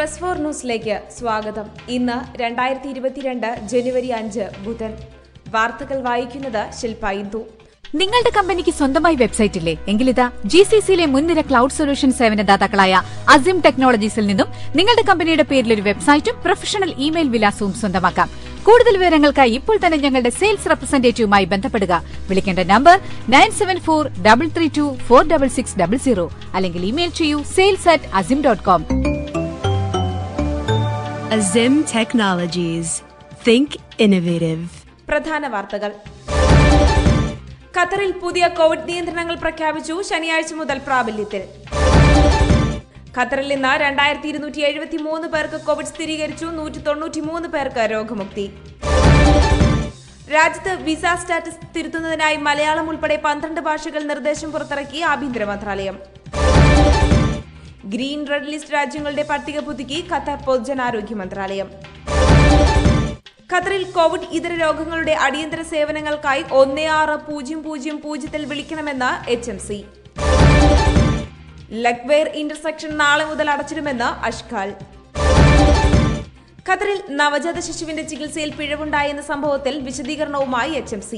Press four ന്യൂസിലേക്ക് സ്വാഗതം. ഇന്ന് 2022 ജനുവരി 5 ബുധൻ. വാർത്തകൾ വായിക്കുന്നത് ശിൽപ ഇന്ദു. നിങ്ങളുടെ കമ്പനിക്ക് സ്വന്തമായി വെബ്സൈറ്റ് ഇല്ലേ? എങ്കിലിതാ GCCയിലെ മുൻനിര ക്ലൌഡ് സൊല്യൂഷൻ സേവനദാതാക്കളായ അസിം ടെക്നോളജീസിൽ നിന്നും നിങ്ങളുടെ കമ്പനിയുടെ പേരിൽ ഒരു വെബ്സൈറ്റും പ്രൊഫഷണൽ ഇമെയിൽ വിലാസവും സ്വന്തമാക്കാം. കൂടുതൽ വിവരങ്ങൾക്കായി ഇപ്പോൾ തന്നെ ഞങ്ങളുടെ സെയിൽസ് റെപ്രസെന്റേറ്റീവുമായി ബന്ധപ്പെടുക. വിളിക്കേണ്ട നമ്പർ 9743324660 അല്ലെങ്കിൽ ഇമെയിൽ ചെയ്യൂ sales@azim.com. Azim Technologies. Think innovative. പ്രധാന വാർത്തകൾ. ഖത്തറിൽ പുതിയ കോവിഡ് നിയന്ത്രണങ്ങൾ പ്രഖ്യാപിച്ചു. ശനിയാഴ്ച മുതൽ പ്രാബല്യത്തിൽ. ഖത്തറിൽ നിന്ന് 2273 പേർക്ക് കോവിഡ് സ്ഥിരീകരിച്ചു. 193 പേർക്ക് രോഗമുക്തി. രാജ്യത്ത് വിസ സ്റ്റാറ്റസ് തിരുത്തുന്നതിനായി മലയാളം ഉൾപ്പെടെ 12 ഭാഷകൾ നിർദ്ദേശം പുറത്തിറക്കി ആഭ്യന്തര മന്ത്രാലയം. ഗ്രീൻ റെഡ് ലിസ്റ്റ് രാജ്യങ്ങളുടെ പട്ടിക പുതുക്കി ഖത്തർ പൊതുജനാരോഗ്യ മന്ത്രാലയം. ഖത്തറിൽ കോവിഡ് ഇതര രോഗങ്ങളുടെ അടിയന്തര സേവനങ്ങൾക്കായി 1600 വിളിക്കണമെന്ന് HMC. ലഗ്വേർ ഇന്റർസെക്ഷൻ നാളെ മുതൽ അടച്ചിടുമെന്ന് അഷ്ഖാൽ. ഖത്തറിൽ നവജാത ശിശുവിന്റെ ചികിത്സയിൽ പിഴവുണ്ടായെന്ന സംഭവത്തിൽ വിശദീകരണവുമായി HMC.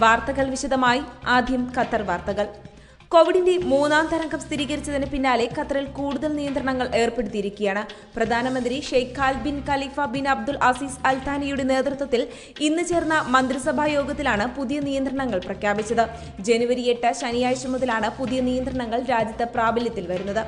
വാർത്തകൾ വിശദമായി. ആദ്യം ഖത്തർ വാർത്തകൾ. കോവിഡിന്റെ 3ാം തരംഗം സ്ഥിരീകരിച്ചതിന് പിന്നാലെ ഖത്തറിൽ കൂടുതൽ നിയന്ത്രണങ്ങൾ ഏർപ്പെടുത്തിയിരിക്കുകയാണ്. പ്രധാനമന്ത്രി Sheikh Khalid bin Khalifa bin Abdul Aziz Al താനിയുടെ നേതൃത്വത്തിൽ ഇന്ന് ചേർന്ന മന്ത്രിസഭാ യോഗത്തിലാണ് പുതിയ നിയന്ത്രണങ്ങൾ പ്രഖ്യാപിച്ചത്. ജനുവരി 8 ശനിയാഴ്ച മുതലാണ് പുതിയ നിയന്ത്രണങ്ങൾ രാജ്യത്ത് പ്രാബല്യത്തിൽ വരുന്നത്.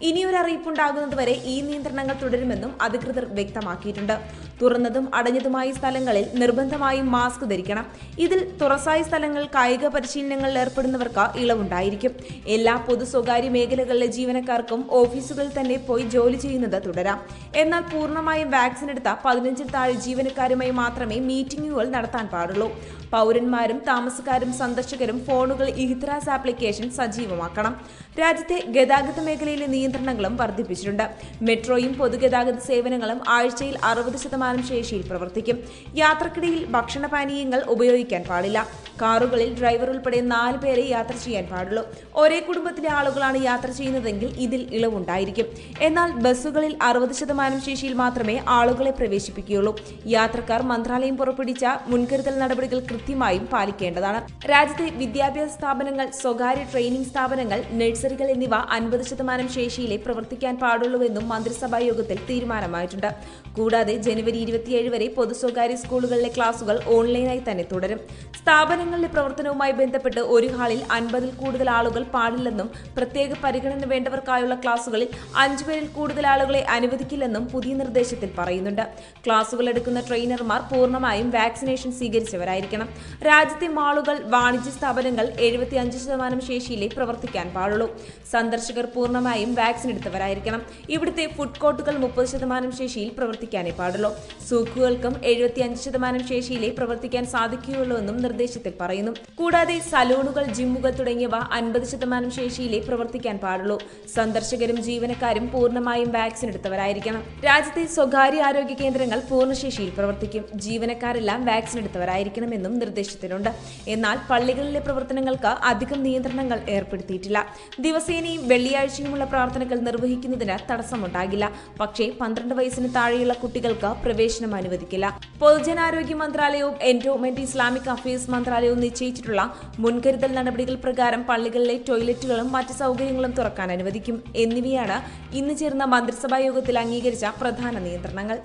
ഇനിയൊരു അറിയിപ്പുണ്ടാകുന്നതുവരെ ഈ നിയന്ത്രണങ്ങൾ തുടരുമെന്നും അധികൃതർ വ്യക്തമാക്കിയിട്ടുണ്ട്. തുറന്നതും അടഞ്ഞതുമായ സ്ഥലങ്ങളിൽ നിർബന്ധമായും മാസ്ക് ധരിക്കണം. ഇതിൽ തുറസായ സ്ഥലങ്ങൾ, കായിക പരിശീലനങ്ങളിൽ ഏർപ്പെടുന്നവർക്ക് ഇളവുണ്ടായിരിക്കും. എല്ലാ പൊതു സ്വകാര്യ മേഖലകളിലെ ജീവനക്കാർക്കും ഓഫീസുകളിൽ തന്നെ പോയി ജോലി ചെയ്യുന്നത് തുടരാം. എന്നാൽ പൂർണ്ണമായും വാക്സിൻ എടുത്ത 15-ൽ താഴെ ജീവനക്കാരുമായി മാത്രമേ മീറ്റിംഗുകൾ നടത്താൻ പാടുള്ളൂ. പൗരന്മാരും താമസക്കാരും സന്ദർശകരും ഫോണുകൾ ഇഹ്തിറാസ് ആപ്ലിക്കേഷൻ സജീവമാക്കണം. രാജ്യത്തെ ഗതാഗത മേഖലയിലെ നിയന്ത്രണങ്ങളും വർദ്ധിപ്പിച്ചിട്ടുണ്ട്. മെട്രോയും പൊതുഗതാഗത സേവനങ്ങളും ആഴ്ചയിൽ 60% ശേഷിയിൽ പ്രവർത്തിക്കും. യാത്രക്കിടയിൽ ഭക്ഷണപാനീയങ്ങൾ ഉപയോഗിക്കാൻ പാടില്ല. കാറുകളിൽ ഡ്രൈവർ ഉൾപ്പെടെ 4 പേരെ യാത്ര ചെയ്യാൻ പാടുള്ളൂ. ഒരേ കുടുംബത്തിലെ ആളുകളാണ് യാത്ര ചെയ്യുന്നതെങ്കിൽ ഇതിൽ ഇളവുണ്ടായിരിക്കും. എന്നാൽ ബസ്സുകളിൽ 60% ശേഷിയിൽ മാത്രമേ ആളുകളെ പ്രവേശിപ്പിക്കുകയുള്ളൂ. യാത്രക്കാർ മന്ത്രാലയം പുറപ്പെടുവിച്ച മുൻകരുതൽ നടപടികൾ കൃത്യമായും പാലിക്കേണ്ടതാണ്. രാജ്യത്തെ വിദ്യാഭ്യാസ സ്ഥാപനങ്ങൾ, സ്വകാര്യ ട്രെയിനിംഗ് സ്ഥാപനങ്ങൾ, നഴ്സറികൾ എന്നിവ 50% ശേഷിയിലെ പ്രവർത്തിക്കാൻ പാടുള്ളൂവെന്നും മന്ത്രിസഭാ യോഗത്തിൽ തീരുമാനമായിട്ടുണ്ട്. കൂടാതെ ജനുവരി 27 വരെ പൊതു സ്വകാര്യ സ്കൂളുകളിലെ ക്ലാസുകൾ ഓൺലൈനായി തന്നെ തുടരും. സ്ഥാപനങ്ങളിലെ പ്രവർത്തനവുമായി ബന്ധപ്പെട്ട് ഒരു ഹാളിൽ 50-ൽ കൂടുതൽ ആളുകൾ പാടില്ലെന്നും പ്രത്യേക പരിഗണന വേണ്ടവർക്കായുള്ള ക്ലാസുകളിൽ 5 പേരിൽ കൂടുതൽ ആളുകളെ അനുവദിക്കില്ലെന്നും പുതിയ നിർദ്ദേശത്തിൽ പറയുന്നുണ്ട്. ക്ലാസുകൾ എടുക്കുന്ന ട്രെയിനർമാർ പൂർണ്ണമായും വാക്സിനേഷൻ സ്വീകരിച്ചവരായിരിക്കണം. രാജ്യത്തെ മാളുകൾ, വാണിജ്യ സ്ഥാപനങ്ങൾ 75% ശേഷിയിലെ പ്രവർത്തിക്കാൻ പാടുള്ളൂ. സന്ദർശകർ പൂർണ്ണമായും വാക്സിൻ എടുത്തവരായിരിക്കണം. ഇവിടുത്തെ ഫുഡ് കോർട്ടുകൾ 30% ശേഷിയിൽ പ്രവർത്തിക്കാനേ പാടുള്ളൂ. സൂക്കുകൾക്കും 75% ശേഷിയിലെ പ്രവർത്തിക്കാൻ സാധിക്കുകയുള്ളൂവെന്നും നിർദ്ദേശത്തിൽ പറയുന്നു. കൂടാതെ സലൂണുകൾ, ജിമ്മുകൾ തുടങ്ങിയവ 50% ശേഷിയിലെ പ്രവർത്തിക്കാൻ പാടുള്ളൂ. സന്ദർശകരും ജീവനക്കാരും പൂർണ്ണമായും വാക്സിൻ എടുത്തവരായിരിക്കണം. രാജ്യത്തെ സ്വകാര്യ ആരോഗ്യ കേന്ദ്രങ്ങൾ പൂർണ്ണശേഷിയിൽ പ്രവർത്തിക്കും. ജീവനക്കാരെല്ലാം വാക്സിൻ എടുത്തവരായിരിക്കണമെന്നും നിർദ്ദേശത്തിലുണ്ട്. എന്നാൽ പള്ളികളിലെ പ്രവർത്തനങ്ങൾക്ക് അധികം നിയന്ത്രണങ്ങൾ ഏർപ്പെടുത്തിയിട്ടില്ല. ദിവസേനയും വെള്ളിയാഴ്ചയുമുള്ള പ്രാർത്ഥനകൾ നിർവഹിക്കുന്നതിന് തടസ്സമുണ്ടാകില്ല. പക്ഷേ 12 വയസ്സിന് താഴെയുള്ള കുട്ടികൾക്ക് പ്രവേശനം അനുവദിക്കില്ല. പൊതുജനാരോഗ്യ മന്ത്രാലയവും എൻഡോമെന്റ് ഇസ്ലാമിക് അഫയേഴ്സ് മന്ത്രാലയവും നിശ്ചയിച്ചിട്ടുള്ള മുൻകരുതൽ നടപടികൾ പ്രകാരം പള്ളികളിലെ ടോയ്ലറ്റുകളും മറ്റ് സൗകര്യങ്ങളും തുറക്കാൻ അനുവദിക്കും. എന്നിവയാണ് ഇന്ന് ചേർന്ന മന്ത്രിസഭാ യോഗത്തിൽ അംഗീകരിച്ച പ്രധാന നിയന്ത്രണങ്ങൾ.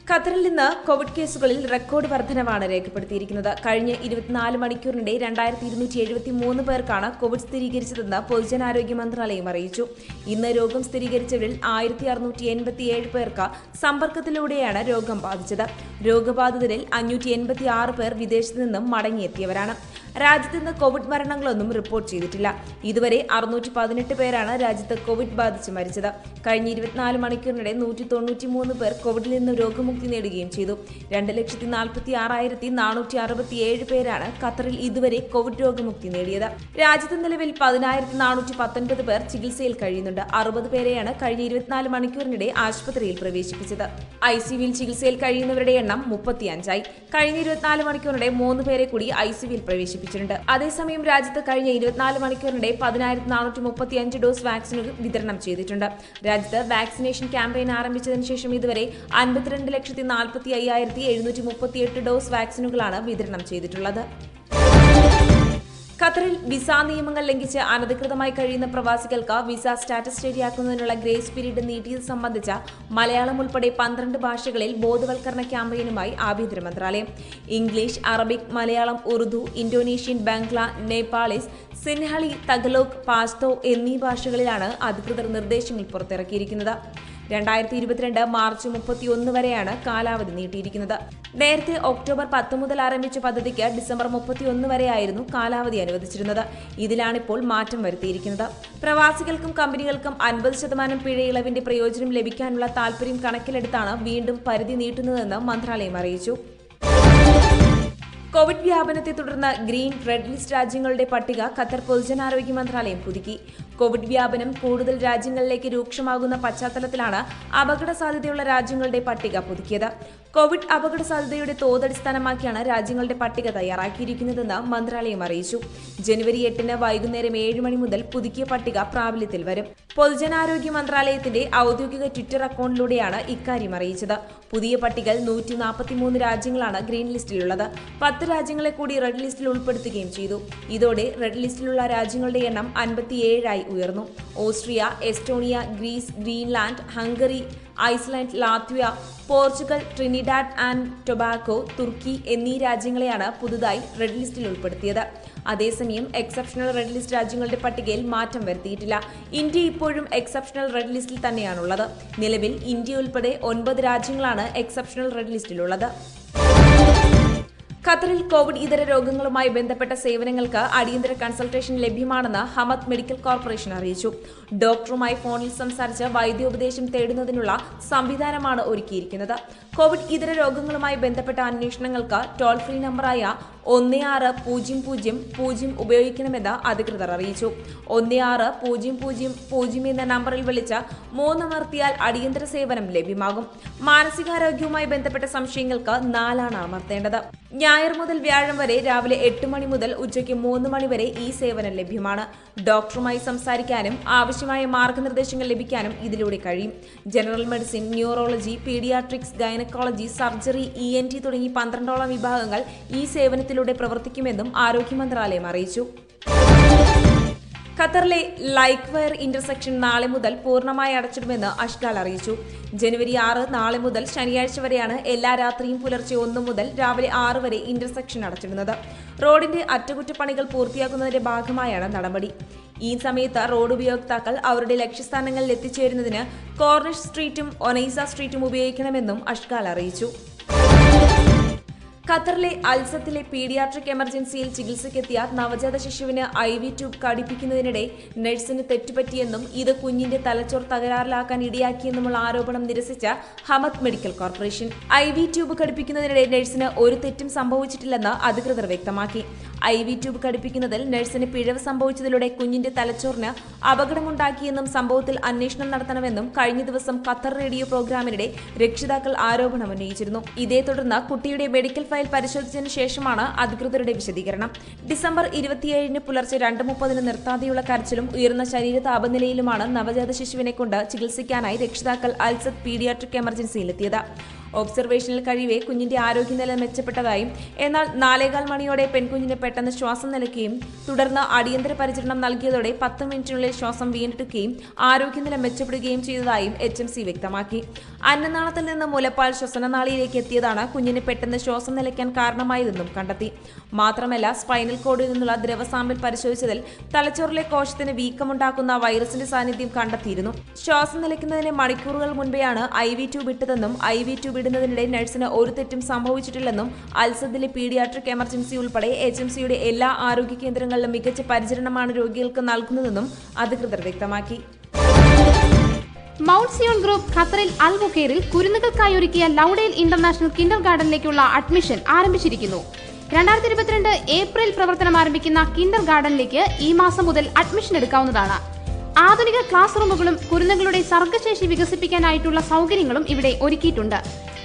ഖത്തറിൽ നിന്ന് കോവിഡ് കേസുകളിൽ റെക്കോർഡ് വർധനവാണ് രേഖപ്പെടുത്തിയിരിക്കുന്നത്. കഴിഞ്ഞ 24 മണിക്കൂറിനിടെ 2273 പേർക്കാണ് കോവിഡ് സ്ഥിരീകരിച്ചതെന്ന് പൊതുജനാരോഗ്യ മന്ത്രാലയം അറിയിച്ചു. ഇന്ന് രോഗം സ്ഥിരീകരിച്ചവരിൽ 1687 പേർക്ക് സമ്പർക്കത്തിലൂടെയാണ് രോഗം ബാധിച്ചത്. രോഗബാധിതരിൽ 586 പേർ വിദേശത്ത് നിന്നും മടങ്ങിയെത്തിയവരാണ്. രാജ്യത്ത് നിന്ന് കോവിഡ് മരണങ്ങളൊന്നും റിപ്പോർട്ട് ചെയ്തിട്ടില്ല. ഇതുവരെ 618 പേരാണ് രാജ്യത്ത് കോവിഡ് ബാധിച്ച് മരിച്ചത്. കഴിഞ്ഞ 24 മണിക്കൂറിനിടെ 193 പേർ കോവിഡിൽ നിന്ന് രോഗമുക്തി രോഗമുക്തി നേടുകയും ചെയ്തു. 2,46,467 പേരാണ് ഖത്തറിൽ ഇതുവരെ കോവിഡ് രോഗമുക്തി നേടിയത്. രാജ്യത്ത് നിലവിൽ 10,419 പേർ ചികിത്സയിൽ കഴിയുന്നുണ്ട്. 60 പേരെയാണ് കഴിഞ്ഞ 24 മണിക്കൂറിനിടെ ആശുപത്രിയിൽ പ്രവേശിപ്പിച്ചത്. ICUവിൽ ചികിത്സയിൽ കഴിയുന്നവരുടെ എണ്ണം 35ആയി. കഴിഞ്ഞ 24 മണിക്കൂറിനിടെ 3 പേരെ കൂടി ICUവിൽ പ്രവേശിപ്പിച്ചിട്ടുണ്ട്. അതേസമയം രാജ്യത്ത് കഴിഞ്ഞ 24 മണിക്കൂറിനിടെ 10,435 ഡോസ് വാക്സിനുകൾ വിതരണം ചെയ്തിട്ടുണ്ട്. രാജ്യത്ത് വാക്സിനേഷൻ ക്യാമ്പയിൻ ആരംഭിച്ചതിന് ശേഷം ഇതുവരെ 52,45,738 ഡോസ് വാക്സിനുകളാണ് വിതരണം ചെയ്തിട്ടുള്ളത്. ഖത്തറിൽ വിസ നിയമങ്ങൾ ലംഘിച്ച് അനധികൃതമായി കഴിയുന്ന പ്രവാസികൾക്ക് വിസ സ്റ്റാറ്റസ് ശരിയാക്കുന്നതിനുള്ള ഗ്രേസ് പീരീഡ് നീട്ടിയത് സംബന്ധിച്ച മലയാളം ഉൾപ്പെടെ 12 ഭാഷകളിൽ ബോധവൽക്കരണ ക്യാമ്പയിനുമായി ആഭ്യന്തര മന്ത്രാലയം. English, Arabic, Malayalam, Urdu, Indonesian, Bangla, Nepalese, Sinhalese, Tagalog, Pashto എന്നീ ഭാഷകളിലാണ് അധികൃതർ നിർദ്ദേശങ്ങൾ പുറത്തിറക്കിയിരിക്കുന്നത്. 2022 മാർച്ച് 31 വരെയാണ് കാലാവധി നീട്ടിയിരിക്കുന്നത്. നേരത്തെ ഒക്ടോബർ 10 മുതൽ ആരംഭിച്ച പദ്ധതിക്ക് ഡിസംബർ 31 വരെയായിരുന്നു കാലാവധി അനുവദിച്ചിരുന്നത്. ഇതിലാണിപ്പോൾ മാറ്റം വരുത്തിയിരിക്കുന്നത്. പ്രവാസികൾക്കും കമ്പനികൾക്കും 50% പിഴ ഇളവിന്റെ പ്രയോജനം ലഭിക്കാനുള്ള താൽപര്യം കണക്കിലെടുത്താണ് വീണ്ടും പരിധി നീട്ടുന്നതെന്ന് മന്ത്രാലയം അറിയിച്ചു. കോവിഡ് വ്യാപനത്തെ തുടർന്ന് ഗ്രീൻ, റെഡ് ലിസ്റ്റ് രാജ്യങ്ങളുടെ പട്ടിക ഖത്തർ പൊതുജനാരോഗ്യ മന്ത്രാലയം പുതുക്കി. കോവിഡ് വ്യാപനം കൂടുതൽ രാജ്യങ്ങളിലേക്ക് രൂക്ഷമാകുന്ന പശ്ചാത്തലത്തിലാണ് അപകട സാധ്യതയുള്ള രാജ്യങ്ങളുടെ പട്ടിക പുതുക്കിയത്. കോവിഡ് അപകട സാധ്യതയുടെ തോതടിസ്ഥാനമാക്കിയാണ് രാജ്യങ്ങളുടെ പട്ടിക തയ്യാറാക്കിയിരിക്കുന്നതെന്ന് മന്ത്രാലയം അറിയിച്ചു. ജനുവരി 8 വൈകുന്നേരം 7 മണി മുതൽ പുതുക്കിയ പട്ടിക പ്രാബല്യത്തിൽ വരും. പൊതുജനാരോഗ്യ മന്ത്രാലയത്തിന്റെ ഔദ്യോഗിക ട്വിറ്റർ അക്കൗണ്ടിലൂടെയാണ് ഇക്കാര്യം അറിയിച്ചത്. പുതിയ പട്ടികയിൽ 143 രാജ്യങ്ങളാണ് ഗ്രീൻ ലിസ്റ്റിലുള്ളത്. 10 രാജ്യങ്ങളെ കൂടി റെഡ് ലിസ്റ്റിൽ ഉൾപ്പെടുത്തുകയും ചെയ്തു. ഇതോടെ റെഡ് ലിസ്റ്റിലുള്ള രാജ്യങ്ങളുടെ എണ്ണം 57ആയി ഉയർന്നു. Austria, Estonia, Greece, Greenland, Hungary, Iceland, Latvia, Portugal, Trinidad and Tobago, തുർക്കി എന്നീ രാജ്യങ്ങളെയാണ് പുതുതായി റെഡ് ലിസ്റ്റിൽ ഉൾപ്പെടുത്തിയത്. അതേസമയം എക്സെപ്ഷണൽ റെഡ് ലിസ്റ്റ് രാജ്യങ്ങളുടെ പട്ടികയിൽ മാറ്റം വരുത്തിയിട്ടില്ല. ഇന്ത്യ ഇപ്പോഴും എക്സെപ്ഷണൽ റെഡ് ലിസ്റ്റിൽ തന്നെയാണുള്ളത്. നിലവിൽ ഇന്ത്യ ഉൾപ്പെടെ 9 രാജ്യങ്ങളാണ് എക്സെപ്ഷണൽ റെഡ് ലിസ്റ്റിലുള്ളത്. ഖത്തറിൽ കോവിഡ് ഇതര രോഗങ്ങളുമായി ബന്ധപ്പെട്ട സേവനങ്ങൾക്ക് അടിയന്തര കൺസൾട്ടേഷൻ ലഭ്യമാണെന്ന് ഹമദ് മെഡിക്കൽ കോർപ്പറേഷൻ അറിയിച്ചു. ഡോക്ടറുമായി ഫോണിൽ സംസാരിച്ച് വൈദ്യോപദേശം തേടുന്നതിനുള്ള സംവിധാനമാണ് ഒരുക്കിയിരിക്കുന്നത്. കോവിഡ് ഇതര രോഗങ്ങളുമായി ബന്ധപ്പെട്ട അന്വേഷണങ്ങൾക്ക് ടോൾ ഫ്രീ നമ്പറായ 1600 ഉപയോഗിക്കണമെന്ന് അധികൃതർ അറിയിച്ചു. 1600 എന്ന നമ്പറിൽ വിളിച്ച് 3 അമർത്തിയാൽ അടിയന്തര സേവനം ലഭ്യമാകും. മാനസികാരോഗ്യവുമായി ബന്ധപ്പെട്ട സംശയങ്ങൾക്ക് 4 അമർത്തേണ്ടത്. ഞായർ മുതൽ വ്യാഴം വരെ രാവിലെ 8 മണി മുതൽ ഉച്ചയ്ക്ക് 3 മണി വരെ ഈ സേവനം ലഭ്യമാണ്. ഡോക്ടറുമായി സംസാരിക്കാനും ആവശ്യമായ മാർഗനിർദ്ദേശങ്ങൾ ലഭിക്കാനും ഇതിലൂടെ കഴിയും. General medicine, neurology, paediatrics, gynaecology, surgery, ENT തുടങ്ങി 12ഓളം വിഭാഗങ്ങൾ ഈ സേവനത്തിലൂടെ പ്രവർത്തിക്കുമെന്നും ആരോഗ്യ മന്ത്രാലയം അറിയിച്ചു. ഖത്തറിലെ ലൈക്ക് വയർ ഇന്റർസെക്ഷൻ നാളെ മുതൽ പൂർണ്ണമായി അടച്ചിടുമെന്ന് അഷ്ഗാൽ അറിയിച്ചു. ജനുവരി 6 നാളെ മുതൽ ശനിയാഴ്ച വരെയാണ് എല്ലാ രാത്രിയും പുലർച്ചെ 1 മുതൽ രാവിലെ 6 വരെ ഇന്റർസെക്ഷൻ അടച്ചിടുന്നത്. റോഡിന്റെ അറ്റകുറ്റപ്പണികൾ പൂർത്തിയാക്കുന്നതിന്റെ ഭാഗമായാണ് നടപടി. ഈ സമയത്ത് റോഡ് ഉപയോക്താക്കൾ അവരുടെ ലക്ഷ്യസ്ഥാനങ്ങളിൽ എത്തിച്ചേരുന്നതിന് കോർണിഷ് സ്ട്രീറ്റും ഒനൈസ സ്ട്രീറ്റും ഉപയോഗിക്കണമെന്നും അഷ്ഗാൽ അറിയിച്ചു. ഖത്തറിലെ അൽസത്തിലെ പീഡിയാട്രിക് എമർജൻസിയിൽ ചികിത്സയ്ക്കെത്തിയ നവജാത ശിശുവിന് IV ട്യൂബ് ഘടിപ്പിക്കുന്നതിനിടെ നഴ്സിന് തെറ്റുപറ്റിയെന്നും ഇത് കുഞ്ഞിന്റെ തലച്ചോർ തകരാറിലാക്കാൻ ഇടയാക്കിയെന്നുമുള്ള ആരോപണം നിരസിച്ച Hamad medical corporation IV tube ഘടിപ്പിക്കുന്നതിനിടെ നഴ്സിന് ഒരു തെറ്റും സംഭവിച്ചിട്ടില്ലെന്ന് അധികൃതർ വ്യക്തമാക്കി. IV ട്യൂബ് ഘടിപ്പിക്കുന്നതിൽ നഴ്സിന് പിഴവ് സംഭവിച്ചതിലൂടെ കുഞ്ഞിന്റെ തലച്ചോറിന് അപകടമുണ്ടാക്കിയെന്നും സംഭവത്തിൽ അന്വേഷണം നടത്തണമെന്നും കഴിഞ്ഞ ദിവസം ഖത്തർ റേഡിയോ പ്രോഗ്രാമിനിടെ രക്ഷിതാക്കൾ ആരോപണം ഉന്നയിച്ചിരുന്നു. ഇതേ തുടർന്ന് കുട്ടിയുടെ മെഡിക്കൽ ഫയൽ പരിശോധിച്ചതിനു ശേഷമാണ് അധികൃതരുടെ വിശദീകരണം. ഡിസംബർ 27 പുലർച്ചെ 2:30 നിർത്താതെയുള്ള കരച്ചിലും ഉയർന്ന ശരീര താപനിലയിലുമാണ് നവജാത ശിശുവിനെ കൊണ്ട് ചികിത്സിക്കാനായി രക്ഷിതാക്കൾ അൽസത്ത് പീഡിയാട്രിക് എമർജൻസിയിലെത്തിയത്. ഒബ്സർവേഷനിൽ കഴിവേ കുഞ്ഞിന്റെ ആരോഗ്യനില മെച്ചപ്പെട്ടതായും എന്നാൽ 4:15 മണിയോടെ പെൺകുഞ്ഞിന് പെട്ടെന്ന് ശ്വാസം നിലയ്ക്കുകയും തുടർന്ന് അടിയന്തര പരിചരണം നൽകിയതോടെ 10 മിനിറ്റിനുള്ളിൽ ശ്വാസം വീണ്ടെടുക്കുകയും ആരോഗ്യനില മെച്ചപ്പെടുകയും ചെയ്തതായും HMC വ്യക്തമാക്കി. അന്നനാളത്തിൽ നിന്ന് മുലപ്പാൽ ശ്വസനനാളിയിലേക്ക് എത്തിയതാണ് കുഞ്ഞിന് പെട്ടെന്ന് ശ്വാസം നിലയ്ക്കാൻ കാരണമായതെന്നും കണ്ടെത്തി. മാത്രമല്ല സ്പൈനൽ കോഡിൽ നിന്നുള്ള ദ്രവ സാമ്പിൾ പരിശോധിച്ചതിൽ തലച്ചോറിലെ കോശത്തിന് വീക്കമുണ്ടാക്കുന്ന വൈറസിന്റെ സാന്നിധ്യം കണ്ടെത്തിയിരുന്നു. ശ്വാസം നിലയ്ക്കുന്നതിന് മണിക്കൂറുകൾ മുൻപെയാണ് IV ട്യൂബ് ഇട്ടതെന്നും IV ട്യൂബ് ഇടുന്നതിനിടെ നഴ്സിന് ഒരു തെറ്റും സംഭവിച്ചിട്ടില്ലെന്നും അൽസദിലെ പീഡിയാട്രിക് എമർജൻസി ഉൾപ്പെടെ HMCയുടെ എല്ലാ ആരോഗ്യ കേന്ദ്രങ്ങളിലും മികച്ച പരിചരണമാണ് രോഗികൾക്ക് നൽകുന്നതെന്നും അധികൃതർ വ്യക്തമാക്കി. മൗണ്ട് സിയോൺ ഗ്രൂപ്പ് ഖത്തറിൽ അൽ വുഖൈറിൽ കുരുന്നുകൾക്കായി ഒരുക്കിയ ലൗഡേൽ ഇന്റർനാഷണൽ കിൻഡർ ഗാർഡനിലേക്കുള്ള അഡ്മിഷൻ ആരംഭിച്ചിരിക്കുന്നു. 2022 ഏപ്രിൽ പ്രവർത്തനം ആരംഭിക്കുന്ന കിൻഡർ ഗാർഡനിലേക്ക് ഈ മാസം മുതൽ അഡ്മിഷൻ എടുക്കാവുന്നതാണ്. ആധുനിക ക്ലാസ് റൂമുകളും കുരുന്നുകളുടെ സർഗ്ഗശേഷി വികസിപ്പിക്കാനായിട്ടുള്ള സൗകര്യങ്ങളും ഇവിടെ ഒരുക്കിയിട്ടുണ്ട്.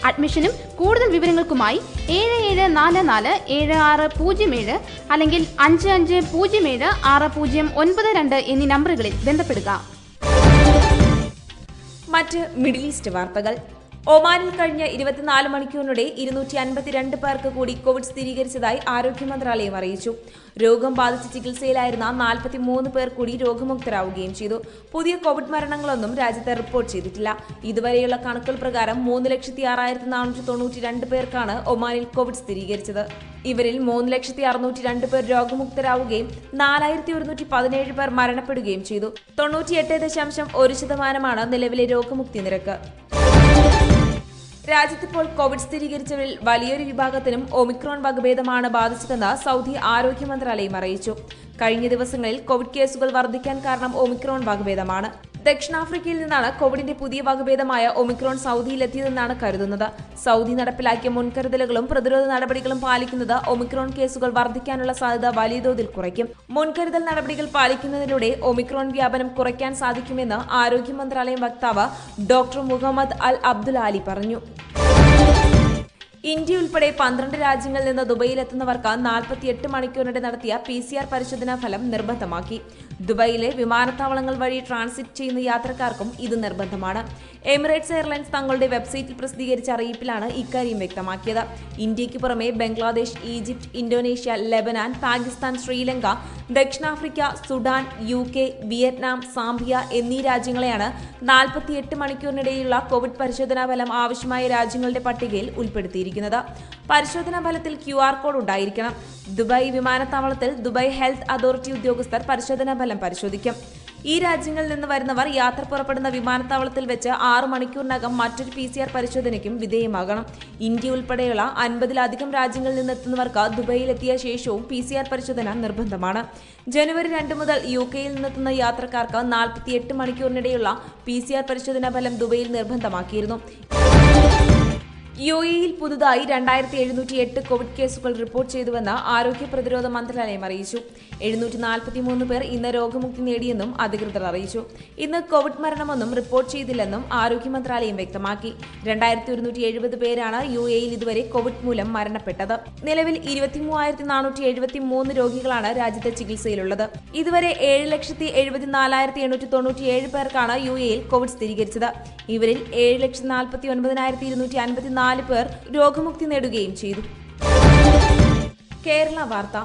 അഡ്മിഷനും കൂടുതൽ വിവരങ്ങൾക്കുമായി 77447607 അല്ലെങ്കിൽ 55076092 എന്നീ നമ്പറുകളിൽ ബന്ധപ്പെടുക. മറ്റ് മിഡിൽ ഈസ്റ്റ് വാർത്തകൾ. ഒമാനിൽ കഴിഞ്ഞ 24 മണിക്കൂറിനിടെ 252 പേർക്ക് കൂടി കോവിഡ് സ്ഥിരീകരിച്ചതായി ആരോഗ്യ മന്ത്രാലയം അറിയിച്ചു. രോഗം ബാധിച്ച് ചികിത്സയിലായിരുന്ന 43 പേർ കൂടി രോഗമുക്തരാവുകയും ചെയ്തു. പുതിയ കോവിഡ് മരണങ്ങളൊന്നും രാജ്യത്ത് റിപ്പോർട്ട് ചെയ്തിട്ടില്ല. ഇതുവരെയുള്ള കണക്കുകൾ പ്രകാരം 3,6492 പേർക്കാണ് ഒമാനിൽ കോവിഡ് സ്ഥിരീകരിച്ചത്. ഇവരിൽ 3,602 പേർ രോഗമുക്തരാവുകയും 4,117 പേർ മരണപ്പെടുകയും ചെയ്തു. 98.1% നിലവിലെ രോഗമുക്തി നിരക്ക്. രാജ്യത്തിപ്പോൾ കോവിഡ് സ്ഥിരീകരിച്ചവരിൽ വലിയൊരു വിഭാഗത്തിനും ഒമിക്രോൺ വകഭേദമാണ് ബാധിച്ചതെന്ന് സൗദി ആരോഗ്യ മന്ത്രാലയം അറിയിച്ചു. കഴിഞ്ഞ ദിവസങ്ങളിൽ കോവിഡ് കേസുകൾ വർദ്ധിക്കാൻ കാരണം ഒമിക്രോൺ വകഭേദമാണ്. ദക്ഷിണാഫ്രിക്കയിൽ നിന്നാണ് കോവിഡിന്റെ പുതിയ വകഭേദമായ ഒമിക്രോൺ സൗദിയിലെത്തിയതെന്നാണ് കരുതുന്നത്. സൗദി നടപ്പിലാക്കിയ മുൻകരുതലുകളും പ്രതിരോധ നടപടികളും പാലിക്കുന്നത് ഒമിക്രോൺ കേസുകൾ വർദ്ധിക്കാനുള്ള സാധ്യത വലിയ തോതിൽ കുറയ്ക്കും. മുൻകരുതൽ നടപടികൾ പാലിക്കുന്നതിലൂടെ ഒമിക്രോൺ വ്യാപനം കുറയ്ക്കാൻ സാധിക്കുമെന്ന് ആരോഗ്യ മന്ത്രാലയം വക്താവ് ഡോക്ടർ മുഹമ്മദ് അൽ അബ്ദുൽ ആലി പറഞ്ഞു. ഇന്ത്യ ഉൾപ്പെടെ 12 രാജ്യങ്ങളിൽ നിന്ന് ദുബൈയിലെത്തുന്നവർക്ക് 48 മണിക്കൂറിനിടെ നടത്തിയ PCR പരിശോധനാ ഫലം നിർബന്ധമാക്കി. ദുബൈയിലെ വിമാനത്താവളങ്ങൾ വഴി ട്രാൻസിറ്റ് ചെയ്യുന്ന യാത്രക്കാർക്കും ഇത് നിർബന്ധമാണ്. എമിറേറ്റ്സ് എയർലൈൻസ് തങ്ങളുടെ വെബ്സൈറ്റിൽ പ്രസിദ്ധീകരിച്ച അറിയിപ്പിലാണ് ഇക്കാര്യം വ്യക്തമാക്കിയത്. ഇന്ത്യയ്ക്ക് പുറമെ ബംഗ്ലാദേശ്, ഈജിപ്ത്, ഇന്തോനേഷ്യ, ലെബനാൻ, പാകിസ്ഥാൻ, ശ്രീലങ്ക, ദക്ഷിണാഫ്രിക്ക, സുഡാൻ, UK, വിയറ്റ്നാം, സാംബിയ എന്നീ രാജ്യങ്ങളെയാണ് 48 മണിക്കൂറിനിടെയുള്ള കോവിഡ് പരിശോധനാ ഫലം ആവശ്യമായ രാജ്യങ്ങളുടെ പട്ടികയിൽ ഉൾപ്പെടുത്തിയിരിക്കുന്നത്. പരിശോധനാ ഫലത്തിൽ QR കോഡ് ഉണ്ടായിരിക്കണം. ദുബായ് വിമാനത്താവളത്തിൽ ദുബായ് ഹെൽത്ത് അതോറിറ്റി ഉദ്യോഗസ്ഥർ പരിശോധനാ ഫലം പരിശോധിക്കും. ഈ രാജ്യങ്ങളിൽ നിന്ന് വരുന്നവർ യാത്ര പുറപ്പെടുന്ന വിമാനത്താവളത്തിൽ വെച്ച് 6 മണിക്കൂറിനകം മറ്റൊരു PCR പരിശോധനയ്ക്കും വിധേയമാകണം. ഇന്ത്യ ഉൾപ്പെടെയുള്ള 50-ലധികം രാജ്യങ്ങളിൽ നിന്നെത്തുന്നവർക്ക് ദുബൈയിലെത്തിയ ശേഷവും PCR പരിശോധന നിർബന്ധമാണ്. ജനുവരി 2 മുതൽ UKയിൽ നിന്നെത്തുന്ന യാത്രക്കാർക്ക് 48 മണിക്കൂറിനിടെയുള്ള PCR പരിശോധനാ ഫലം ദുബൈയിൽ നിർബന്ധമാക്കിയിരുന്നു. UAEയിൽ പുതുതായി 2708 കോവിഡ് കേസുകൾ റിപ്പോർട്ട് ചെയ്തുവെന്ന് ആരോഗ്യ പ്രതിരോധ മന്ത്രാലയം അറിയിച്ചു. 743 പേർ ഇന്ന് രോഗമുക്തി നേടിയെന്നും അധികൃതർ അറിയിച്ചു. ഇന്ന് കോവിഡ് മരണമൊന്നും റിപ്പോർട്ട് ചെയ്തില്ലെന്നും ആരോഗ്യ മന്ത്രാലയം വ്യക്തമാക്കി. 2170 പേരാണ് UAEയിൽ ഇതുവരെ കോവിഡ് മൂലം മരണപ്പെട്ടത്. നിലവിൽ 23,473 രോഗികളാണ് രാജ്യത്ത് ചികിത്സയിലുള്ളത്. ഇതുവരെ 7,74,897 പേർക്കാണ് UAEയിൽ കോവിഡ് സ്ഥിരീകരിച്ചത്. ഇവരിൽ 7,49,254 പേർ രോഗമുക്തി നേടുകയും ചെയ്തു. കേരള വാർത്ത.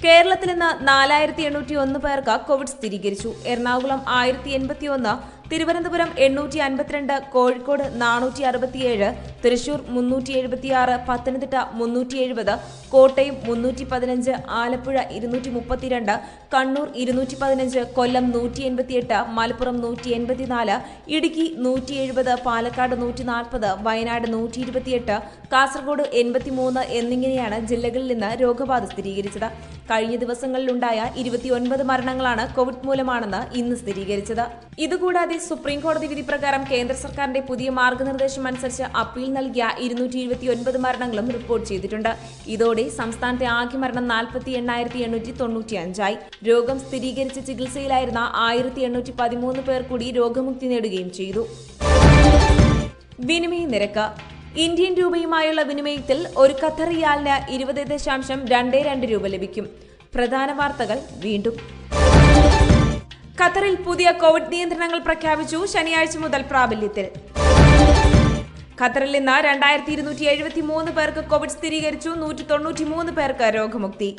കേരളത്തിൽ ഇന്ന് 4,801 പേർക്ക് കോവിഡ് സ്ഥിരീകരിച്ചു. എറണാകുളം 1081, തിരുവനന്തപുരം 852, കോഴിക്കോട് 467, തൃശൂർ 376, പത്തനംതിട്ട 370, കോട്ടയം 315, ആലപ്പുഴ 232, കണ്ണൂർ 215, കൊല്ലം 188, മലപ്പുറം 184, ഇടുക്കി 170, പാലക്കാട് 140, വയനാട് 128, കാസർഗോഡ് 83 എന്നിങ്ങനെയാണ് ജില്ലകളിൽ നിന്ന് രോഗബാധ സ്ഥിരീകരിച്ചത്. കഴിഞ്ഞ ദിവസങ്ങളിലുണ്ടായ 29 മരണങ്ങളാണ് കോവിഡ് മൂലമാണെന്ന് ഇന്ന് സ്ഥിരീകരിച്ചത്. ഇതുകൂടാതെ സുപ്രീം കോടതി വിധി പ്രകാരം കേന്ദ്ര സർക്കാരിന്റെ പുതിയ മാർഗനിർദ്ദേശം അനുസരിച്ച് അപ്പീൽ നൽകിയ 229 മരണങ്ങളും റിപ്പോർട്ട് ചെയ്തിട്ടുണ്ട്. ഇതോടെ സംസ്ഥാനത്തെ ആകെ മരണം 48,895 രോഗം സ്ഥിരീകരിച്ച് ചികിത്സയിലായിരുന്ന 1,813 പേർ കൂടി രോഗമുക്തി നേടുകയും ചെയ്തു. വിനിമയ നിരക്ക്. ഇന്ത്യൻ രൂപയുമായുള്ള വിനിമയത്തിൽ ഒരു ഖത്തർ റിയാലിന് 20.22 രൂപ ലഭിക്കും. പ്രധാന വാർത്തകൾ വീണ്ടും. ഖത്തറിൽ പുതിയ കോവിഡ് നിയന്ത്രണങ്ങൾ പ്രഖ്യാപിച്ചു. ശനിയാഴ്ച മുതൽ പ്രാബല്യത്തിൽ. ഖത്തറിൽ ഇന്ന് 2,273 പേർക്ക് കോവിഡ് സ്ഥിരീകരിച്ചു. 193 പേർക്ക് രോഗമുക്തി.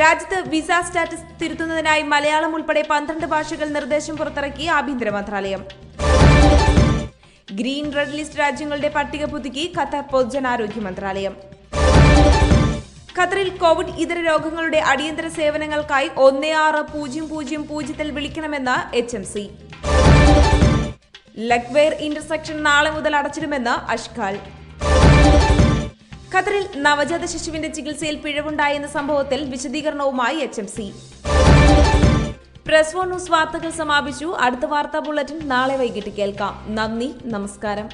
രാജ്യത്ത് വിസ സ്റ്റാറ്റസ് തിരുത്തുന്നതിനായി മലയാളം ഉൾപ്പെടെ 12 ഭാഷകൾ നിർദ്ദേശം പുറത്തിറക്കി ആഭ്യന്തര മന്ത്രാലയം. ഗ്രീൻ റെഡ് ലിസ്റ്റ് രാജ്യങ്ങളുടെ പട്ടിക പുതുക്കി ഖത്തർ പൊതുജനാരോഗ്യ മന്ത്രാലയം. ഖത്തറിൽ കോവിഡ് ഇതര രോഗങ്ങളുടെ അടിയന്തര സേവനങ്ങൾക്കായി 1600 വിളിക്കണമെന്ന് HMC. ലക്വേർ ഇന്റർസെക്ഷൻ നാളെ മുതൽ അടച്ചിടുമെന്ന് അഷ്കാൽ. ഖത്തറിൽ നവജാത ശിശുവിന്റെ ചികിത്സയിൽ പിഴവുണ്ടായെന്ന സംഭവത്തിൽ വിശദീകരണവുമായി HMC. പ്രസ് 1 ന്യൂസ് വാർത്തകൾ സമാപിച്ചു. അടുത്ത വാർത്താ ബുള്ളറ്റിൻ നാളെ വൈകിട്ട് കേൾക്കാം. നന്ദി, നമസ്കാരം.